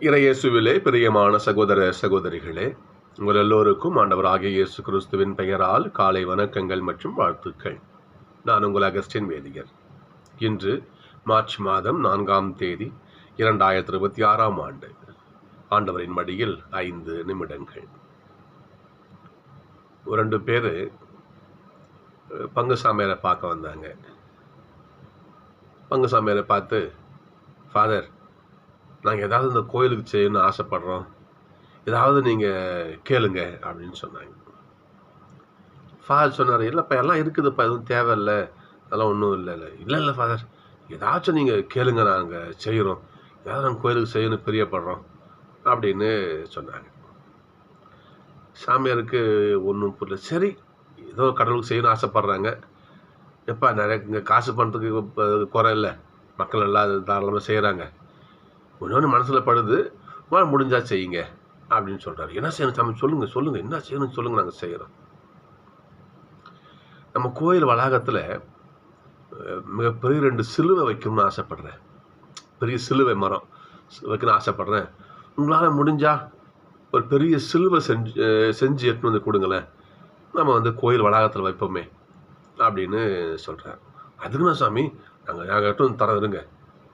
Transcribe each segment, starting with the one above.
இறையேசுவிலே பிரியமான சகோதர சகோதரிகளே, உங்கள் எல்லோருக்கும் ஆண்டவராகிய இயேசு கிறிஸ்துவின் பெயரால் காலை வணக்கங்கள் மற்றும் வாழ்த்துக்கள். நான் உங்கள் அகஸ்டின் வேதியர். இன்று மார்ச் மாதம் 4ஆம் தேதி 2026ஆம் ஆண்டு. ஆண்டவரின் மடியில் 5 நிமிடங்கள். 2 பேர் பங்குசாமியாரை பார்க்க வந்தாங்க. பங்குசாமியாரை பார்த்து, ஃபாதர், நாங்கள் ஏதாவது இந்த கோயிலுக்கு செய்யணும்னு ஆசைப்படுறோம், ஏதாவது நீங்கள் கேளுங்க அப்படின்னு சொன்னாங்க. ஃபாதர் சொன்னார், இல்லைப்பா எல்லாம் இருக்குதுப்பா, எதுவும் தேவையில்லை, அதெல்லாம் ஒன்றும் இல்லை ஃபாதர், ஏதாச்சும் நீங்கள் கேளுங்க, நாங்கள் செய்கிறோம், ஏதாவது நாங்கள் கோயிலுக்கு செய்யணும் பிரியப்படுறோம் அப்படின்னு சொன்னாங்க. சாமியாருக்கு ஒன்றும் புரியல. சரி, ஏதோ கடவுளுக்கு செய்யணும்னு ஆசைப்படுறாங்க, எப்பா நிறைய இங்கே காசு பண்ணுறதுக்கு குறை இல்லை, மக்கள் எல்லாம் தாராளமாக செய்கிறாங்க, ஒன்று மனசில் படுது, முடிஞ்சா செய்யுங்க அப்படின்னு சொல்கிறாரு. என்ன செய்யணும் சாமி, சொல்லுங்கள் என்ன செய்யணும் சொல்லுங்கள், நாங்கள் செய்கிறோம். நம்ம கோயில் வளாகத்தில் மிகப்பெரிய 2 சிலுவை வைக்கணும்னு ஆசைப்படுறேன், பெரிய சிலுவை மரம் வைக்கணும்னு ஆசைப்படுறேன், உங்களால் முடிஞ்சா ஒரு பெரிய சிலுவை செஞ்சு எடுத்துன்னு வந்து கொடுங்களேன், நம்ம கோயில் வளாகத்தில் வைப்போமே அப்படின்னு சொல்கிறேன். அதுக்குன்னா சாமி, நாங்கள் எடுத்து வந்து தரதுங்க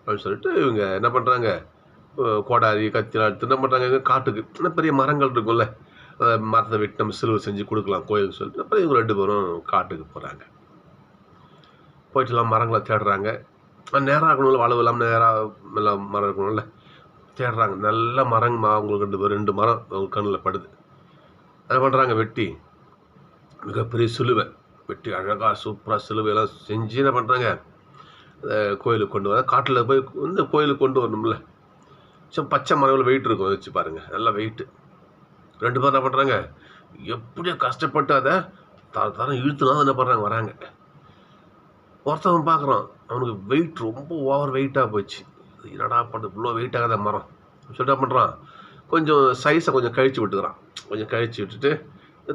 அப்படின்னு சொல்லிட்டு இவங்க என்ன பண்ணுறாங்க, கோடாரி கத்திலாம் எடுத்து என்ன பண்ணுறாங்க, காட்டுக்கு இன்னும் பெரிய மரங்கள் இருக்கும்ல, மரத்தை விட்டு நம்ம சிலுவை செஞ்சு கொடுக்கலாம் கோயிலுக்கு சொல்லிட்டு அப்புறம் இவங்க 2 பேரும் காட்டுக்கு போகிறாங்க. போயிட்டுலாம் மரங்களை தேடுறாங்க. நேராக இருக்கணும்ல, வளவு இல்லாமல் நேராக எல்லாம் மரம் இருக்கணும்ல, தேடுறாங்க. நல்ல மரம் அவங்களுக்கு 2 மரம் அவங்க கண்ணில் படுது. என்ன பண்ணுறாங்க, வெட்டி மிகப்பெரிய சிலுவை வெட்டி அழகாக சூப்பராக சிலுவையெல்லாம் செஞ்சு என்ன பண்ணுறாங்க, கோயிலுக்கு கொண்டு வர, காட்டில் போய் கோயிலுக்கு கொண்டு வரணும்ல, பச்சை மரங்கள் வெயிட் இருக்கும், வச்சு பாருங்கள், நல்லா வெயிட்டு. 2 பேர் என்ன பண்ணுறாங்க, எப்படியோ கஷ்டப்பட்டு அதை தரம் இழுத்துனா என்ன பண்ணுறாங்க, வராங்க. ஒருத்தவன் பார்க்குறான், அவனுக்கு வெயிட் ரொம்ப ஓவர் வெயிட்டாக போச்சு, என்னடா பண்ணுறது, இவ்வளோ வெயிட் ஆகாத மரம் சொல்லிட்டு என்ன பண்ணுறான், கொஞ்சம் சைஸை கொஞ்சம் கழித்து விட்டுக்கிறான், கொஞ்சம் கழித்து விட்டுட்டு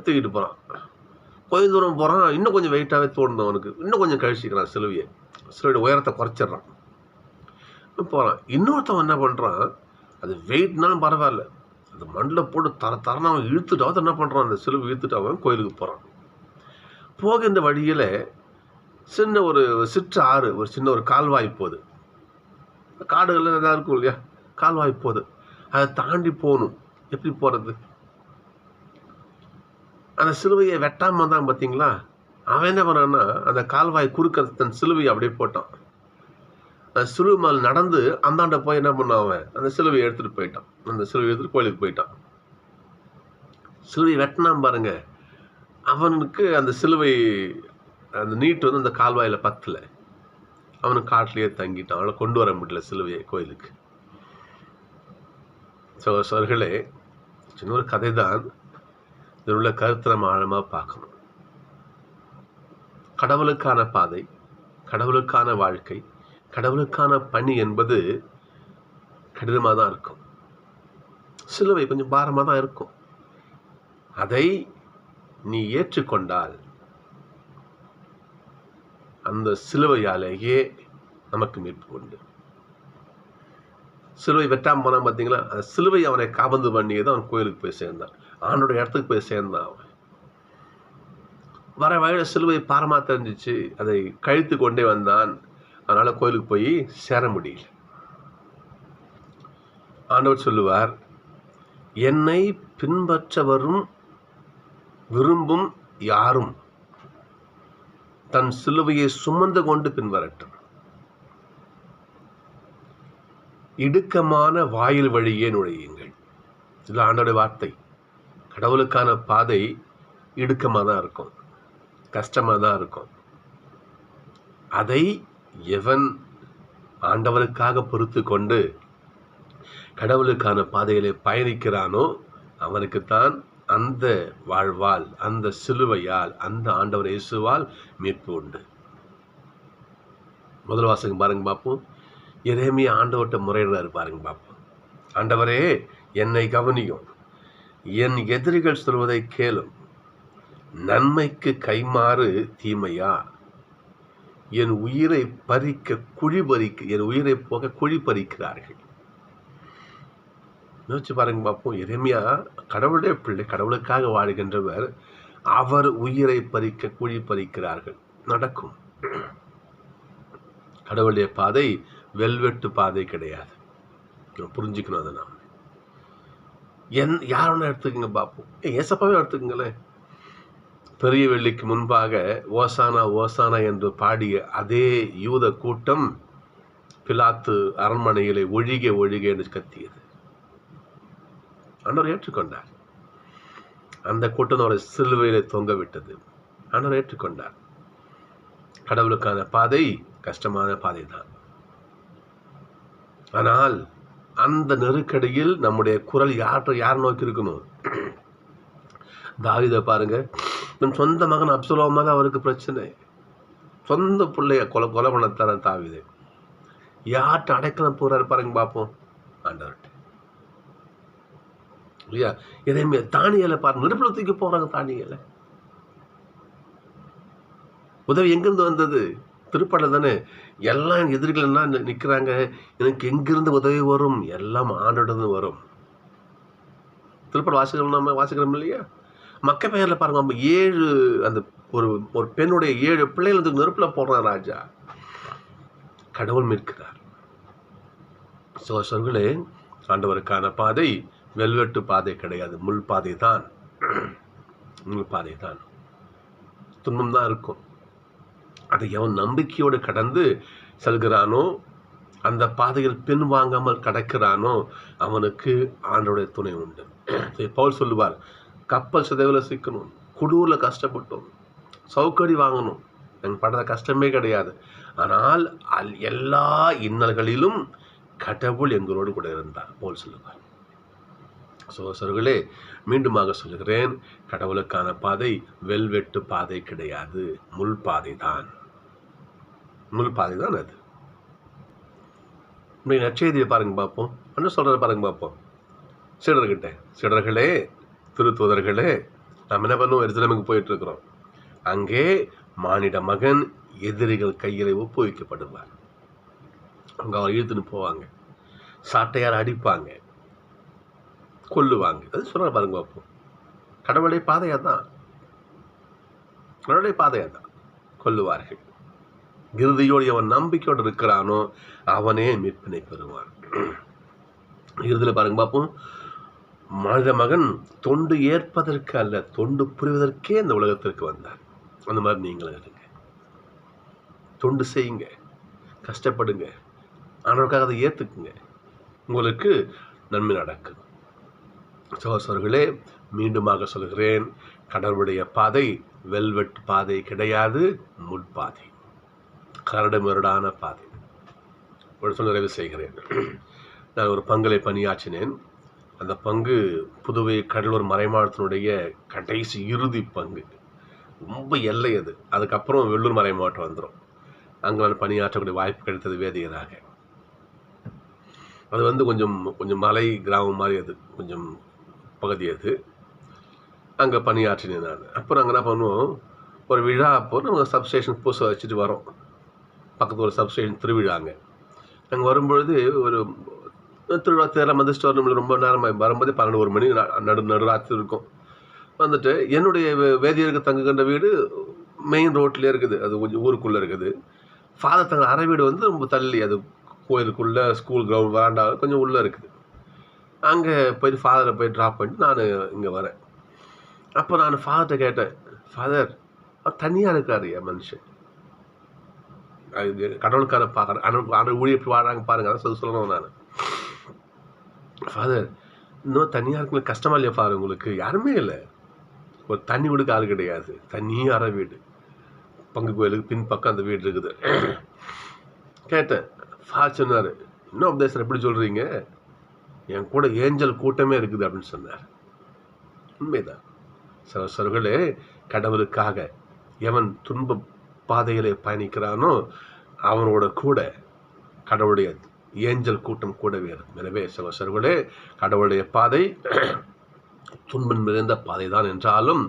தூக்கிட்டு போகிறான். கொஞ்சம் தூரம் போகிறான், இன்னும் கொஞ்சம் வெயிட்டாகவே தோணுது அவனுக்கு, இன்னும் கொஞ்சம் கழிச்சிக்கிறான், சிலுவையோட உயரத்தை குறைச்சிட்றான் போகிறான். இன்னொருத்தவன் என்ன பண்ணுறான், அது வெயிட்னாலும் பரவாயில்ல, அது மண்ணில் போட்டு தரன்னு அவன் இழுத்துட்டாவது என்ன பண்ணுறான், அந்த சிலுவை இழுத்துட்டு அவன் கோயிலுக்கு போகிறான். போகின்ற வழியில் சின்ன ஒரு சிற்று ஆறு, ஒரு சின்ன ஒரு கால்வாய் போகுது, காடுகளில் எதாவது இருக்கும் இல்லையா, கால்வாய் போகுது, அதை தாண்டி போகணும். எப்படி போகிறது, அந்த சிலுவையை வெட்டாமல் தான் பார்த்தீங்களா, அவன் என்ன பண்ணான்னா அந்த கால்வாய் குறுக்க தன் சிலுவையை அப்படியே போட்டான். அந்த சிலுவை மேல் நடந்து அந்தாண்ட போய் என்ன பண்ணான், அவன் அந்த சிலுவையை எடுத்துகிட்டு போயிட்டான், அந்த சிலுவை எடுத்துகிட்டு கோயிலுக்கு போயிட்டான். சிலுவையை வெட்டினான் பாருங்க, அவனுக்கு அந்த சிலுவை அந்த நீட்டு அந்த கால்வாயில் பத்தல, அவனுக்கு காட்டிலேயே தங்கிட்டான், அவனை கொண்டு வர முடியல சிலுவையை கோயிலுக்கு. சோர்களே, சின்ன ஒரு கதை தான், இதில் உள்ள கருத்தை நம்ம ஆழமாக பார்க்கணும். கடவுளுக்கான பாதை, கடவுளுக்கான வாழ்க்கை, கடவுளுக்கான பணி என்பது கடினமாக தான் இருக்கும், சிலுவை கொஞ்சம் பாரமாக தான் இருக்கும். அதை நீ ஏற்றுக்கொண்டால் அந்த சிலுவையாலேயே நமக்கு மீட்பு உண்டு. சிலுவை வெட்டாமல் போனான் பார்த்தீங்களா, அந்த சிலுவை அவனை காபந்து பண்ணியே தான் அவன் கோயிலுக்கு போய் சேர்ந்தான், ஆண்டோட இடத்துக்கு போய் சேர்ந்தான். அவன் வர வழியில் சிலுவை பாரமாக தெரிஞ்சிச்சு, அதை கழித்து கொண்டே வந்தான், அதனால் கோயிலுக்கு போய் சேர முடியல. ஆண்டவர் சொல்லுவார், என்னை பின்பற்றவரும் விரும்பும் யாரும் தன் சிலுவையை சுமந்து கொண்டு பின்வரட்டும், இடுக்கமான வாயில் வழியே நுழையுங்கள். இதில் ஆண்டோட வார்த்தை. கடவுளுக்கான பாதை இடுக்கமாக தான் இருக்கும், கஷ்டமாக தான் இருக்கும். அதை எவன் ஆண்டவருக்காக பொறுத்து கொண்டு கடவுளுக்கான பாதையிலே பயணிக்கிறானோ அவனுக்குத்தான் அந்த வாழ்வால், அந்த சிலுவையால், அந்த ஆண்டவர் இயேசுவால் மீட்பு உண்டு. முதல் வாசகம் பாருங்க பார்ப்போம். எரேமியா ஆண்டவர்கிட்ட முறையிடுறாரு பாருங்க பார்ப்போம். ஆண்டவரே, என்னை கவனியும், என் எதிரிகள் சொல்வதை கேளும், நன்மைக்கு கைமாறு தீமையா, என் உயிரை பறிக்க என் உயிரை போக குழி பறிக்கிறார்கள். யோசிச்சு பாருங்க பார்ப்போம். எரேமியா கடவுளுடைய பிள்ளை, கடவுளுக்காக வாழ்கின்றவர். அவர் உயிரை பறிக்க குழி பறிக்கிறார்கள். நடக்கும். கடவுளுடைய பாதை வெல்வெட்டு பாதை கிடையாது. புரிஞ்சுக்கணும் அதை. நாம் யாரோட எடுத்துக்கங்க பார்ப்போம். ஏசப்பாவே எடுத்துக்கங்களேன். பெரிய வெள்ளிக்கு முன்பாக ஓசானா ஓசானா என்று பாடிய அதே யூத கூட்டம் பிலாத்து அரண்மனையிலே ஒழிக ஒழிக என்று கத்தியது. ஆண்டவர் ஏற்றுக்கொண்டார். அந்த கூட்டம் அவரை சிலுவையிலே தொங்க விட்டது. ஆண்டவர் ஏற்றுக்கொண்டார். கடவுளுக்கான பாதை கஷ்டமான பாதை தான். ஆனால் அந்த நெருக்கடியில் நம்முடைய குரல் யார் நோக்கி இருக்கணும்? தாவீதை பாருங்க. தன் சொந்த மகன் அப்சலோமாக அவருக்கு பிரச்சனை. சொந்த பிள்ளைய கொலை பண்ணத்தான தாவீது. யார்கிட்ட அடைக்கலம் போறாரு பாருங்க பார்ப்போம். ஆண்டவர்கிட்ட. இல்லையா? எதையுமே தானியலை பாருங்க. நெருப்புல தூக்கி போறாங்க. தானியலை உதவி எங்கிருந்து வந்தது? திருப்பாடல் தானே. எல்லாம் எதிரிகள் என்ன நிற்கிறாங்க. எனக்கு எங்கிருந்து உதவி வரும்? எல்லாம் ஆண்டோட வரும். திருப்பாடல் வாசிக்கிறோம் இல்லையா? மக்க பெயர்ல பாருங்க. 7 அந்த ஒரு பெண்ணுடைய 7 பிள்ளைகளுக்கு நெருப்புல போடுறான் ராஜா. கடவுள் மீட்கிறார். சோழர்களே, ஆண்டவருக்கான பாதை வெல்வெட்டு பாதை கிடையாது. முள் பாதை தான். முள் பாதை தான். துன்பம் தான் இருக்கும். அதை எவன் நம்பிக்கையோடு கடந்து செல்கிறானோ, அந்த பாதையில் பின் வாங்காமல் கடக்கிறானோ, அவனுக்கு ஆண்டவருடைய துணை உண்டு. பவுல் சொல்லுவார், கப்பல் சிதைவில் சிக்கணும், குடூர்ல கஷ்டப்பட்டோம், சவுக்கடி வாங்கணும், எனக்கு படுற கஷ்டமே கிடையாது. ஆனால் எல்லா இன்னல்களிலும் கடவுள் எங்களோடு கூட இருந்தார் பவுல் சொல்லுவார். சகோதரர்களே, மீண்டுமாக சொல்லுகிறேன், கடவுளுக்கான பாதை வெல்வெட்டு பாதை கிடையாது. முள் பாதை தான். முள் பாதை தான் அது. நற்செய்தியை பாருங்க பார்ப்போம். என்ன சொல்றது பாருங்க பார்ப்போம். சீடர்களே, திருத்தூதர்களே, நம்ம என்ன பண்ணுவோம்? எருசலேமுக்கு போயிட்டு இருக்கிறோம். அங்கே மானிட மகன் எதிரிகள் கையிலே ஒப்புவிக்கப்படுவார். அவங்க அவர் இழுத்துன்னு போவாங்க. சாட்டையார் அடிப்பாங்க, கொல்லுவாங்க. அது சொல்ற பாருங்க பார்ப்போம். கடவுளுடைய பாதையா தான். கடவுளுடைய பாதையா தான். கொல்லுவார்கள். இறுதியோடு அவன் நம்பிக்கையோடு இருக்கிறானோ அவனே மீட்பினை பெறுவான். இறுதியில் பாருங்க பார்ப்போம். மனித மகன் தொண்டு ஏற்பதற்கு அல்ல, தொண்டு புரிவதற்கே இந்த உலகத்திற்கு வந்தார். அந்த மாதிரி நீங்களும் இருங்க. தொண்டு செய்யுங்க, கஷ்டப்படுங்க, ஆண்டவருக்காக அதை ஏற்றுக்குங்க. உங்களுக்கு நன்மை நடக்கும். சகோதரர்களே, மீண்டுமாக சொல்கிறேன், கடவுளுடைய பாதை வெல்வெட் பாதை கிடையாது. முட்பாதை, கரடு முரடான பாதை. ஒரு சொல்ல நிறைவு செய்கிறேன். நான் ஒரு பங்களை பணியாற்றினேன். அந்த பங்கு புதுவை கடலூர் மறைமாவட்டத்தினுடைய கடைசி இறுதி பங்கு. ரொம்ப எல்லை அது. அதுக்கப்புறம் வெள்ளூர் மறைமாவட்டம் வந்துடும். அங்கே நான் பணியாற்றக்கூடிய வாய்ப்பு கிடைத்தது வேதியராக. அது கொஞ்சம் மலை கிராமம் மாதிரி, அது கொஞ்சம் பகுதி அது. அங்கே பணியாற்றினேன் நான். அப்புறம் அங்கே என்ன பண்ணுவோம், ஒரு விழா அப்போ நம்ம சப்ஸ்டேஷன் பூசை வச்சுட்டு வரோம். பக்கத்தில் ஒரு சப்ஸ்டேஷன் திருவிழாங்க. அங்கே வரும்பொழுது ஒரு திருவிழா தேரம் வந்துட்டு நம்மளுக்கு ரொம்ப நேரம் வரும்போது 12 மணி நடுராத்திரி இருக்கும். வந்துட்டு என்னுடைய வேதியருக்கு தங்குகின்ற வீடு மெயின் ரோட்லேயே இருக்குது. அது கொஞ்சம் ஊருக்குள்ளே இருக்குது. ஃபாதர் தங்க அறை வீடு ரொம்ப தள்ளி, அது கோயிலுக்குள்ளே ஸ்கூல் கிரவுண்ட் வராண்டா கொஞ்சம் உள்ளே இருக்குது. அங்கே போயிட்டு ஃபாதரை போய் ட்ராப் பண்ணிட்டு நான் இங்கே வரேன். அப்போ நான் ஃபாதர்கிட்ட கேட்டேன், ஃபாதர் அவர் தனியாக இருக்காரு என் மனுஷன், அது கடவுளுக்கான பார்க்குறேன், ஊழி எப்படி வாழறாங்க பாருங்க, அதான் சொல்லணும். நான் ஃபாதர் இன்னும் தனியாக இருக்குங்களா, கஷ்டமா இல்லையா ஃபாதர் உங்களுக்கு? யாருமே இல்லை, ஒரு தண்ணி கொடுக்க ஆள் கிடையாது, தனியாக அறை வீடு, பங்கு கோயிலுக்கு பின்பக்கம் அந்த வீடு இருக்குது. கேட்டேன். ஃபாதர் சொன்னார், இன்னும் உபதேசம் எப்படி சொல்கிறீங்க, என் கூட ஏஞ்சல் கூட்டமே இருக்குது அப்படின்னு சொன்னார். உண்மைதான் சகோதரர்களே, கடவுளுக்காக எவன் துன்ப பாதையிலே பயணிக்கிறானோ அவனோட கூட கடவுளுடைய ஏஞ்சல் கூட்டம் கூடவே இருக்கும். எனவே சகோதரர்களே, கடவுளுடைய பாதை துன்பம் நிறைந்த பாதை தான் என்றாலும்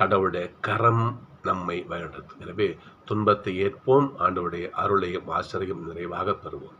கடவுளுடைய கரம் நம்மை வழிநடத்தும். எனவே துன்பத்தை ஏற்போம், ஆண்டவருடைய அருளையும் ஆசிரியம் நிறைவாக பெறுவோம்.